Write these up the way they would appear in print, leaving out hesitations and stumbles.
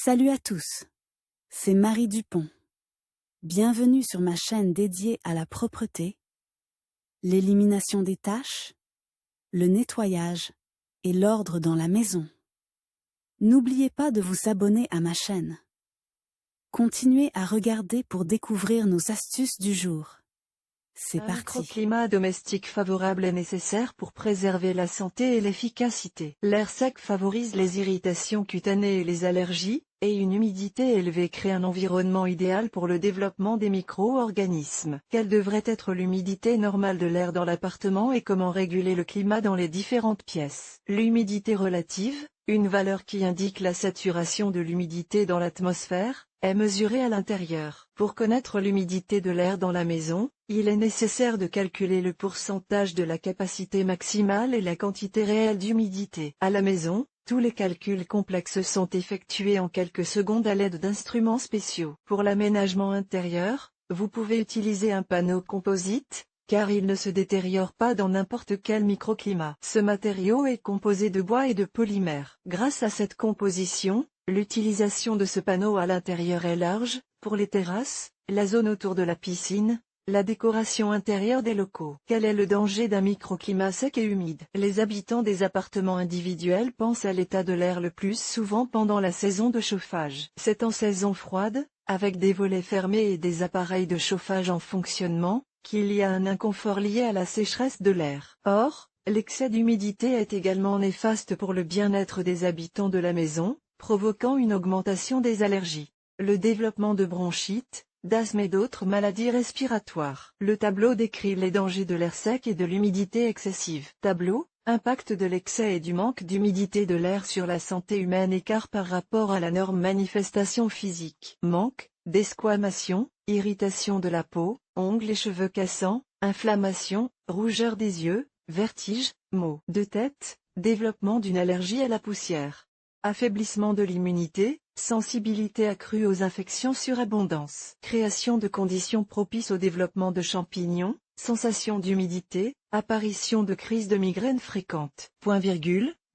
Salut à tous, c'est Marie Dupont. Bienvenue sur ma chaîne dédiée à la propreté, l'élimination des taches, le nettoyage et l'ordre dans la maison. N'oubliez pas de vous abonner à ma chaîne. Continuez à regarder pour découvrir nos astuces du jour. C'est Un parti. microclimat domestique favorable est nécessaire pour préserver la santé et l'efficacité. L'air sec favorise les irritations cutanées et les allergies, et une humidité élevée crée un environnement idéal pour le développement des micro-organismes. Quelle devrait être l'humidité normale de l'air dans l'appartement et comment réguler le climat dans les différentes pièces? L'humidité relative, une valeur qui indique la saturation de l'humidité dans l'atmosphère, est mesurée à l'intérieur. Pour connaître l'humidité de l'air dans la maison, il est nécessaire de calculer le pourcentage de la capacité maximale et la quantité réelle d'humidité. À la maison, tous les calculs complexes sont effectués en quelques secondes à l'aide d'instruments spéciaux. Pour l'aménagement intérieur, vous pouvez utiliser un panneau composite, car il ne se détériore pas dans n'importe quel microclimat. Ce matériau est composé de bois et de polymère. Grâce à cette composition, l'utilisation de ce panneau à l'intérieur est large, pour les terrasses, la zone autour de la piscine, la décoration intérieure des locaux. Quel est le danger d'un microclimat sec et humide? Les habitants des appartements individuels pensent à l'état de l'air le plus souvent pendant la saison de chauffage. C'est en saison froide, avec des volets fermés et des appareils de chauffage en fonctionnement, qu'il y a un inconfort lié à la sécheresse de l'air. Or, l'excès d'humidité est également néfaste pour le bien-être des habitants de la maison, provoquant une augmentation des allergies, le développement de bronchites, d'asthme et d'autres maladies respiratoires. Le tableau décrit les dangers de l'air sec et de l'humidité excessive. Tableau, impact de l'excès et du manque d'humidité de l'air sur la santé humaine, écart par rapport à la norme, manifestation physique. Manque, desquamation, irritation de la peau, ongles et cheveux cassants, inflammation, rougeur des yeux, vertige, maux de tête, développement d'une allergie à la poussière. Affaiblissement de l'immunité, sensibilité accrue aux infections, surabondance. Création de conditions propices au développement de champignons, sensation d'humidité, apparition de crises de migraine fréquentes.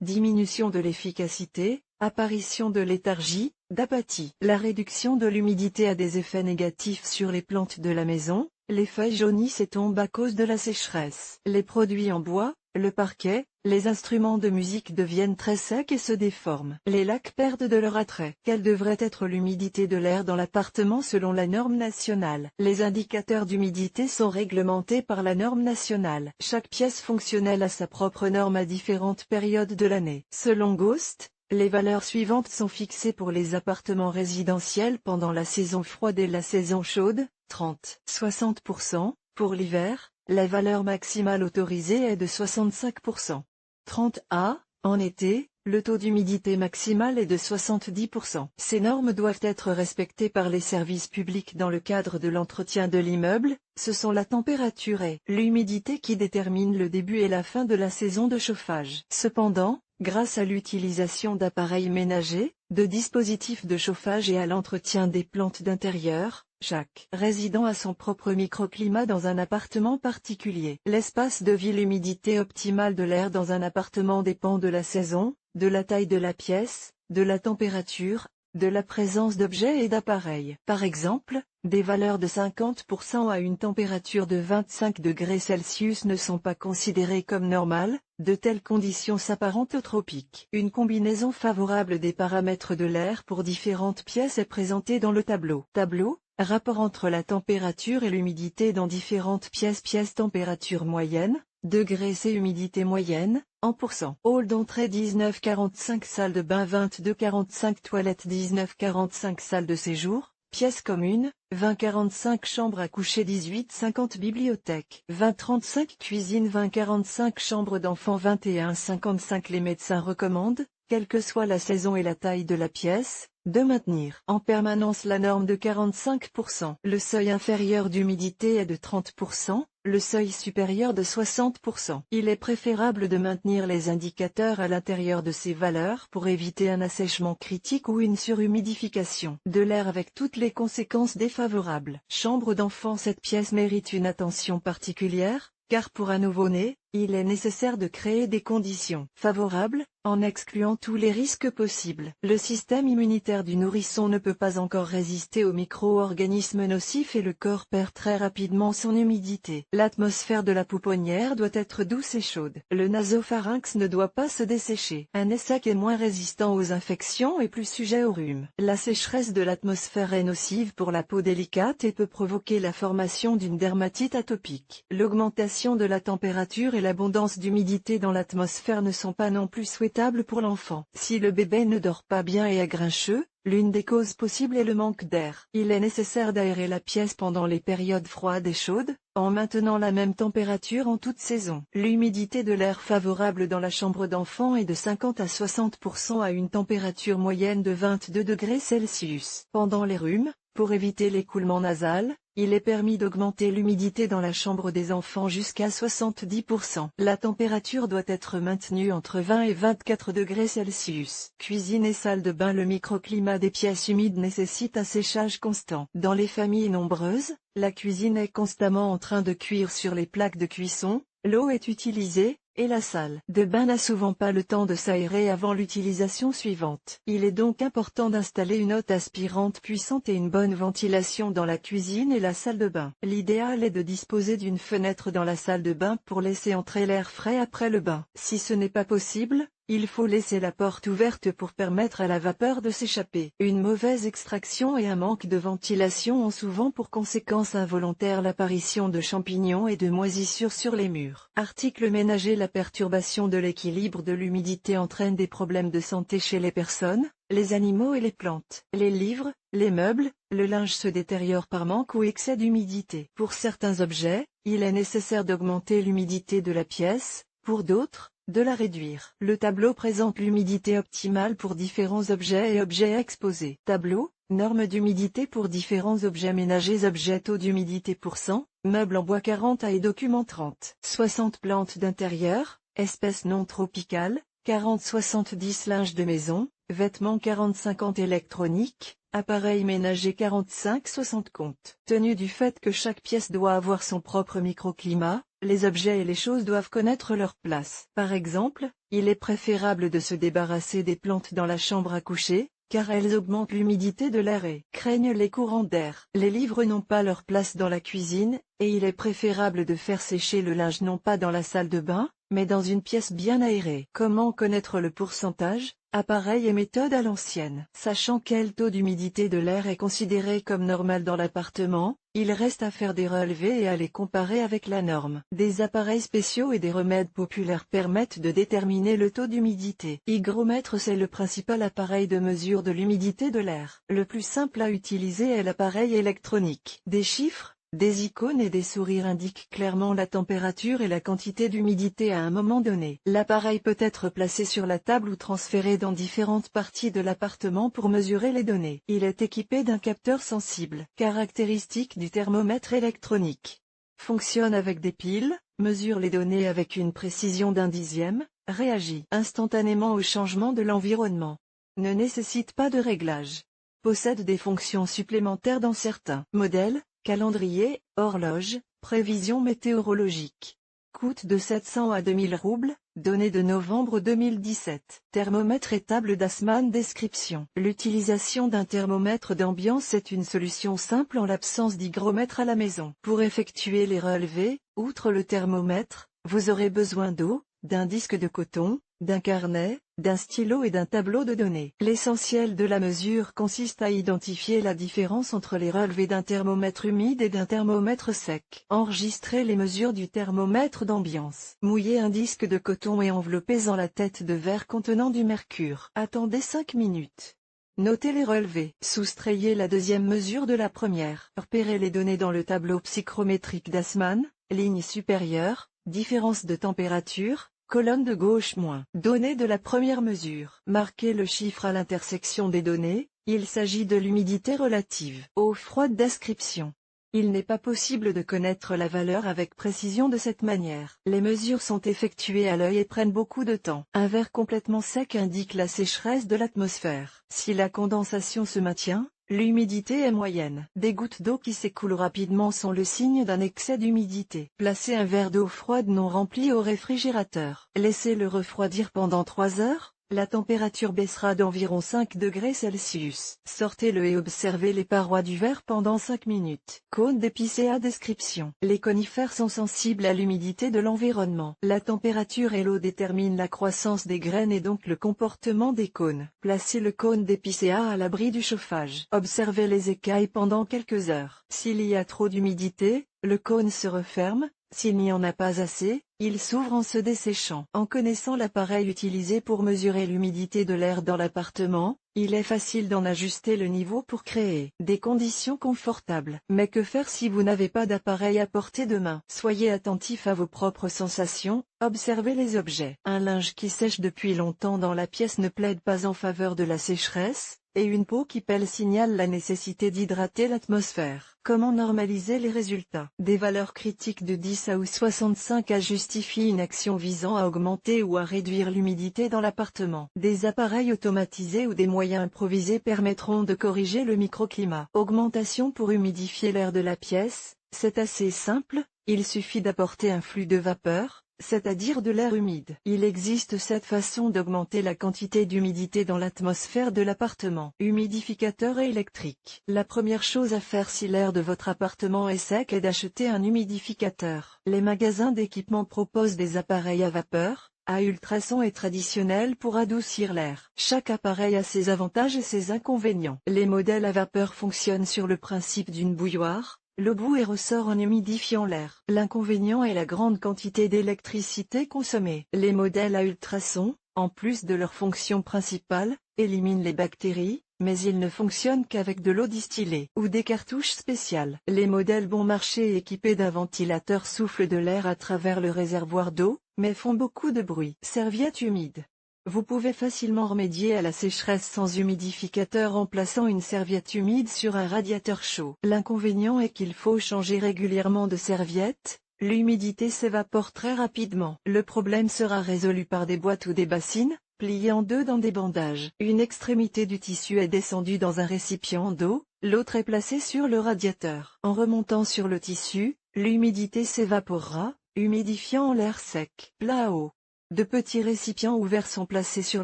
Diminution de l'efficacité, apparition de léthargie, d'apathie. La réduction de l'humidité a des effets négatifs sur les plantes de la maison, les feuilles jaunissent et tombent à cause de la sécheresse. Les produits en bois, le parquet, les instruments de musique deviennent très secs et se déforment. Les lacs perdent de leur attrait. Quelle devrait être l'humidité de l'air dans l'appartement selon la norme nationale? Les indicateurs d'humidité sont réglementés par la norme nationale. Chaque pièce fonctionnelle a sa propre norme à différentes périodes de l'année. Selon GHOST, les valeurs suivantes sont fixées pour les appartements résidentiels pendant la saison froide et la saison chaude, 30-60%, pour l'hiver, la valeur maximale autorisée est de 65%. 30A, en été, le taux d'humidité maximal est de 70%. Ces normes doivent être respectées par les services publics dans le cadre de l'entretien de l'immeuble, ce sont la température et l'humidité qui déterminent le début et la fin de la saison de chauffage. Cependant, grâce à l'utilisation d'appareils ménagers, de dispositifs de chauffage et à l'entretien des plantes d'intérieur, chaque résident a son propre microclimat dans un appartement particulier. L'espace de vie, l'humidité optimale de l'air dans un appartement dépend de la saison, de la taille de la pièce, de la température, de la présence d'objets et d'appareils. Par exemple, des valeurs de 50% à une température de 25 degrés Celsius ne sont pas considérées comme normales, de telles conditions s'apparentent aux tropiques. Une combinaison favorable des paramètres de l'air pour différentes pièces est présentée dans le tableau. Tableau, rapport entre la température et l'humidité dans différentes pièces. Pièce température moyenne, degrés C, humidité moyenne, en pourcent. Hall d'entrée 19,45, salle de bain 22,45, toilette 19,45, salle de séjour, pièce commune, 20,45, chambre à coucher 18,50, bibliothèque 20,35, cuisine 20,45, chambre d'enfant 21,55. Les médecins recommandent, quelle que soit la saison et la taille de la pièce, de maintenir en permanence la norme de 45%. Le seuil inférieur d'humidité est de 30%, le seuil supérieur de 60%. Il est préférable de maintenir les indicateurs à l'intérieur de ces valeurs pour éviter un assèchement critique ou une surhumidification de l'air avec toutes les conséquences défavorables. Chambre d'enfant, cette pièce mérite une attention particulière, car pour un nouveau-né, il est nécessaire de créer des conditions favorables, en excluant tous les risques possibles. Le système immunitaire du nourrisson ne peut pas encore résister aux micro-organismes nocifs et le corps perd très rapidement son humidité. L'atmosphère de la pouponnière doit être douce et chaude. Le nasopharynx ne doit pas se dessécher. Un nez sec est moins résistant aux infections et plus sujet au rhume. La sécheresse de l'atmosphère est nocive pour la peau délicate et peut provoquer la formation d'une dermatite atopique. L'augmentation de la température et l'abondance d'humidité dans l'atmosphère ne sont pas non plus souhaitables pour l'enfant. Si le bébé ne dort pas bien et est grincheux, l'une des causes possibles est le manque d'air. Il est nécessaire d'aérer la pièce pendant les périodes froides et chaudes, en maintenant la même température en toute saison. L'humidité de l'air favorable dans la chambre d'enfant est de 50 à 60% à une température moyenne de 22 degrés Celsius. Pendant les rhumes, pour éviter l'écoulement nasal, il est permis d'augmenter l'humidité dans la chambre des enfants jusqu'à 70%. La température doit être maintenue entre 20 et 24 degrés Celsius. Cuisine et salle de bain. Le microclimat des pièces humides nécessite un séchage constant. Dans les familles nombreuses, la cuisine est constamment en train de cuire sur les plaques de cuisson, l'eau est utilisée, et la salle de bain n'a souvent pas le temps de s'aérer avant l'utilisation suivante. Il est donc important d'installer une hotte aspirante puissante et une bonne ventilation dans la cuisine et la salle de bain. L'idéal est de disposer d'une fenêtre dans la salle de bain pour laisser entrer l'air frais après le bain. Si ce n'est pas possible, il faut laisser la porte ouverte pour permettre à la vapeur de s'échapper. Une mauvaise extraction et un manque de ventilation ont souvent pour conséquence involontaire l'apparition de champignons et de moisissures sur les murs. Article ménager. La perturbation de l'équilibre de l'humidité entraîne des problèmes de santé chez les personnes, les animaux et les plantes. Les livres, les meubles, le linge se détériorent par manque ou excès d'humidité. Pour certains objets, il est nécessaire d'augmenter l'humidité de la pièce, pour d'autres, de la réduire. Le tableau présente l'humidité optimale pour différents objets et objets exposés. Tableau, normes d'humidité pour différents objets ménagers. Objets taux d'humidité pour 100, meubles en bois 40 et documents 30. 60 plantes d'intérieur, espèces non tropicales, 40-70 linge de maison, vêtements 40-50 électronique, appareils ménagers 45-60 compte. Tenu du fait que chaque pièce doit avoir son propre microclimat, les objets et les choses doivent connaître leur place. Par exemple, il est préférable de se débarrasser des plantes dans la chambre à coucher, car elles augmentent l'humidité de l'air et craignent les courants d'air. Les livres n'ont pas leur place dans la cuisine, et il est préférable de faire sécher le linge non pas dans la salle de bain, mais dans une pièce bien aérée. Comment connaître le pourcentage? Appareil et méthode à l'ancienne. Sachant quel taux d'humidité de l'air est considéré comme normal dans l'appartement, il reste à faire des relevés et à les comparer avec la norme. Des appareils spéciaux et des remèdes populaires permettent de déterminer le taux d'humidité. Hygromètre. C'est le principal appareil de mesure de l'humidité de l'air. Le plus simple à utiliser est l'appareil électronique. Des chiffres, des icônes et des sourires indiquent clairement la température et la quantité d'humidité à un moment donné. L'appareil peut être placé sur la table ou transféré dans différentes parties de l'appartement pour mesurer les données. Il est équipé d'un capteur sensible. Caractéristiques du thermomètre électronique. Fonctionne avec des piles, mesure les données avec une précision d'un dixième, réagit instantanément au changement de l'environnement. Ne nécessite pas de réglage. Possède des fonctions supplémentaires dans certains modèles. Calendrier, horloge, prévision météorologique. Coûte de 700 à 2000 roubles, données de novembre 2017. Thermomètre et table d'Assmann. Description. L'utilisation d'un thermomètre d'ambiance est une solution simple en l'absence d'hygromètre à la maison. Pour effectuer les relevés, outre le thermomètre, vous aurez besoin d'eau, d'un disque de coton, d'un carnet, d'un stylo et d'un tableau de données. L'essentiel de la mesure consiste à identifier la différence entre les relevés d'un thermomètre humide et d'un thermomètre sec. Enregistrez les mesures du thermomètre d'ambiance. Mouillez un disque de coton et enveloppez-en la tête de verre contenant du mercure. Attendez 5 minutes. Notez les relevés. Soustrayez la deuxième mesure de la première. Repérez les données dans le tableau psychrométrique d'Assmann, ligne supérieure, différence de température, colonne de gauche moins. Données de la première mesure. Marquez le chiffre à l'intersection des données, il s'agit de l'humidité relative. Eau froide. Description. Il n'est pas possible de connaître la valeur avec précision de cette manière. Les mesures sont effectuées à l'œil et prennent beaucoup de temps. Un verre complètement sec indique la sécheresse de l'atmosphère. Si la condensation se maintient, L'humidité est moyenne. Des gouttes d'eau qui s'écoulent rapidement sont le signe d'un excès d'humidité. Placez un verre d'eau froide non rempli au réfrigérateur. Laissez-le refroidir pendant 3 heures. La température baissera d'environ 5 degrés Celsius. Sortez-le et observez les parois du verre pendant 5 minutes. Cône d'épicéa. Description. Les conifères sont sensibles à l'humidité de l'environnement. La température et l'eau déterminent la croissance des graines et donc le comportement des cônes. Placez le cône d'épicéa à l'abri du chauffage. Observez les écailles pendant quelques heures. S'il y a trop d'humidité, le cône se referme. S'il n'y en a pas assez, il s'ouvre en se desséchant. En connaissant l'appareil utilisé pour mesurer l'humidité de l'air dans l'appartement, il est facile d'en ajuster le niveau pour créer des conditions confortables. Mais que faire si vous n'avez pas d'appareil à portée de main? Soyez attentif à vos propres sensations, observez les objets. Un linge qui sèche depuis longtemps dans la pièce ne plaide pas en faveur de la sécheresse, et une peau qui pèle signale la nécessité d'hydrater l'atmosphère. Comment normaliser les résultats? Des valeurs critiques de 10 à 65 à justifient une action visant à augmenter ou à réduire l'humidité dans l'appartement. Des appareils automatisés ou des moyens improvisés permettront de corriger le microclimat. Augmentation pour humidifier l'air de la pièce, c'est assez simple, il suffit d'apporter un flux de vapeur, c'est-à-dire de l'air humide. Il existe 7 façons d'augmenter la quantité d'humidité dans l'atmosphère de l'appartement. Humidificateur électrique. La première chose à faire si l'air de votre appartement est sec est d'acheter un humidificateur. Les magasins d'équipements proposent des appareils à vapeur, à ultrasons et traditionnels pour adoucir l'air. Chaque appareil a ses avantages et ses inconvénients. Les modèles à vapeur fonctionnent sur le principe d'une bouilloire. L'eau bout et ressort en humidifiant l'air. L'inconvénient est la grande quantité d'électricité consommée. Les modèles à ultrasons, en plus de leur fonction principale, éliminent les bactéries, mais ils ne fonctionnent qu'avec de l'eau distillée ou des cartouches spéciales. Les modèles bon marché équipés d'un ventilateur soufflent de l'air à travers le réservoir d'eau, mais font beaucoup de bruit. Serviette humide. Vous pouvez facilement remédier à la sécheresse sans humidificateur en plaçant une serviette humide sur un radiateur chaud. L'inconvénient est qu'il faut changer régulièrement de serviette, l'humidité s'évapore très rapidement. Le problème sera résolu par des boîtes ou des bassines, pliées en deux dans des bandages. Une extrémité du tissu est descendue dans un récipient d'eau, l'autre est placée sur le radiateur. En remontant sur le tissu, l'humidité s'évaporera, humidifiant l'air sec. Plat à eau. De petits récipients ouverts sont placés sur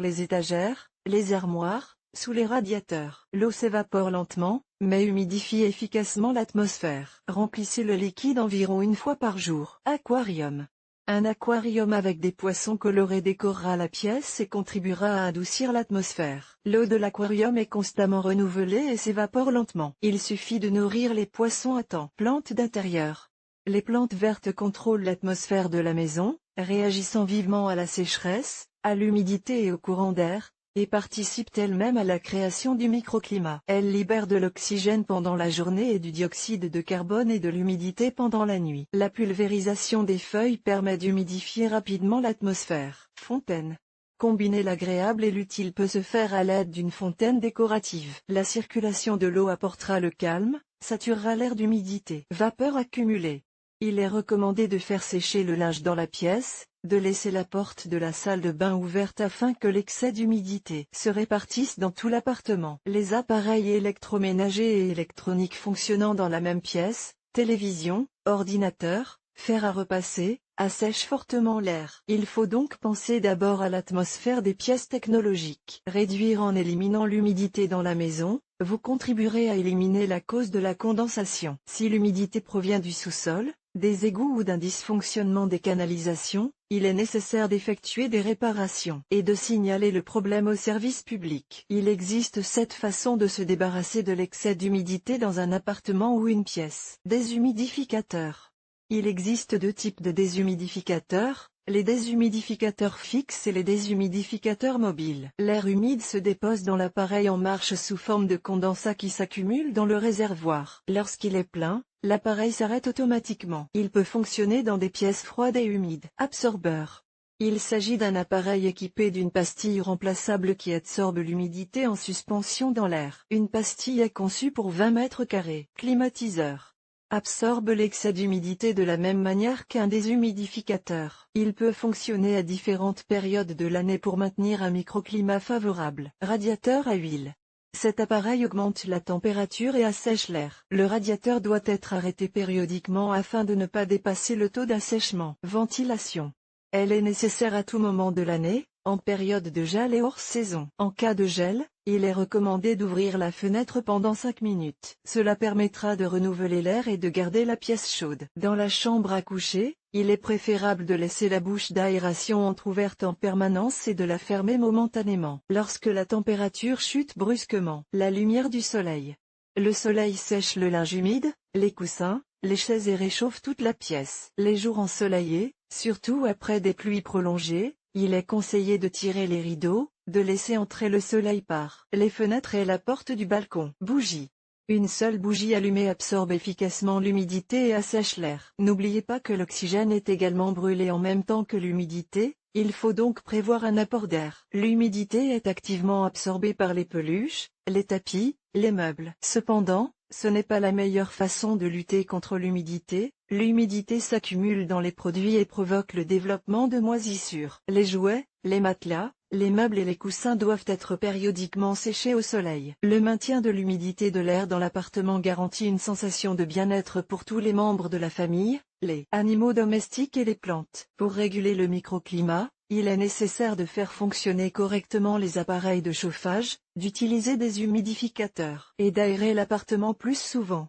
les étagères, les armoires, sous les radiateurs. L'eau s'évapore lentement, mais humidifie efficacement l'atmosphère. Remplissez le liquide environ une fois par jour. Aquarium. Un aquarium avec des poissons colorés décorera la pièce et contribuera à adoucir l'atmosphère. L'eau de l'aquarium est constamment renouvelée et s'évapore lentement. Il suffit de nourrir les poissons à temps. Plantes d'intérieur. Les plantes vertes contrôlent l'atmosphère de la maison, réagissant vivement à la sécheresse, à l'humidité et au courant d'air, et participent elles-mêmes à la création du microclimat. Elles libèrent de l'oxygène pendant la journée et du dioxyde de carbone et de l'humidité pendant la nuit. La pulvérisation des feuilles permet d'humidifier rapidement l'atmosphère. Fontaine. Combiner l'agréable et l'utile peut se faire à l'aide d'une fontaine décorative. La circulation de l'eau apportera le calme, saturera l'air d'humidité. Vapeur accumulée. Il est recommandé de faire sécher le linge dans la pièce, de laisser la porte de la salle de bain ouverte afin que l'excès d'humidité se répartisse dans tout l'appartement. Les appareils électroménagers et électroniques fonctionnant dans la même pièce, télévision, ordinateur, fer à repasser, assèchent fortement l'air. Il faut donc penser d'abord à l'atmosphère des pièces technologiques. Réduire en éliminant l'humidité dans la maison, vous contribuerez à éliminer la cause de la condensation. Si l'humidité provient du sous-sol, des égouts ou d'un dysfonctionnement des canalisations, il est nécessaire d'effectuer des réparations et de signaler le problème au service public. Il existe 7 façons de se débarrasser de l'excès d'humidité dans un appartement ou une pièce. Déshumidificateur. Il existe 2 types de déshumidificateurs, les déshumidificateurs fixes et les déshumidificateurs mobiles. L'air humide se dépose dans l'appareil en marche sous forme de condensat qui s'accumule dans le réservoir. Lorsqu'il est plein, l'appareil s'arrête automatiquement. Il peut fonctionner dans des pièces froides et humides. Absorbeur. Il s'agit d'un appareil équipé d'une pastille remplaçable qui absorbe l'humidité en suspension dans l'air. Une pastille est conçue pour 20 mètres carrés. Climatiseur. Absorbe l'excès d'humidité de la même manière qu'un déshumidificateur. Il peut fonctionner à différentes périodes de l'année pour maintenir un microclimat favorable. Radiateur à huile. Cet appareil augmente la température et assèche l'air. Le radiateur doit être arrêté périodiquement afin de ne pas dépasser le taux d'assèchement. Ventilation. Elle est nécessaire à tout moment de l'année, en période de gel et hors saison. En cas de gel, il est recommandé d'ouvrir la fenêtre pendant 5 minutes. Cela permettra de renouveler l'air et de garder la pièce chaude. Dans la chambre à coucher, il est préférable de laisser la bouche d'aération entrouverte en permanence et de la fermer momentanément. Lorsque la température chute brusquement, la lumière du soleil. Le soleil sèche le linge humide, les coussins, les chaises et réchauffe toute la pièce. Les jours ensoleillés, surtout après des pluies prolongées, il est conseillé de tirer les rideaux, de laisser entrer le soleil par les fenêtres et la porte du balcon. Bougie. Une seule bougie allumée absorbe efficacement l'humidité et assèche l'air. N'oubliez pas que l'oxygène est également brûlé en même temps que l'humidité, il faut donc prévoir un apport d'air. L'humidité est activement absorbée par les peluches, les tapis, les meubles. Cependant, ce n'est pas la meilleure façon de lutter contre l'humidité. L'humidité s'accumule dans les produits et provoque le développement de moisissures. Les jouets, les matelas, les meubles et les coussins doivent être périodiquement séchés au soleil. Le maintien de l'humidité de l'air dans l'appartement garantit une sensation de bien-être pour tous les membres de la famille, les animaux domestiques et les plantes. Pour réguler le microclimat, il est nécessaire de faire fonctionner correctement les appareils de chauffage, d'utiliser des humidificateurs et d'aérer l'appartement plus souvent.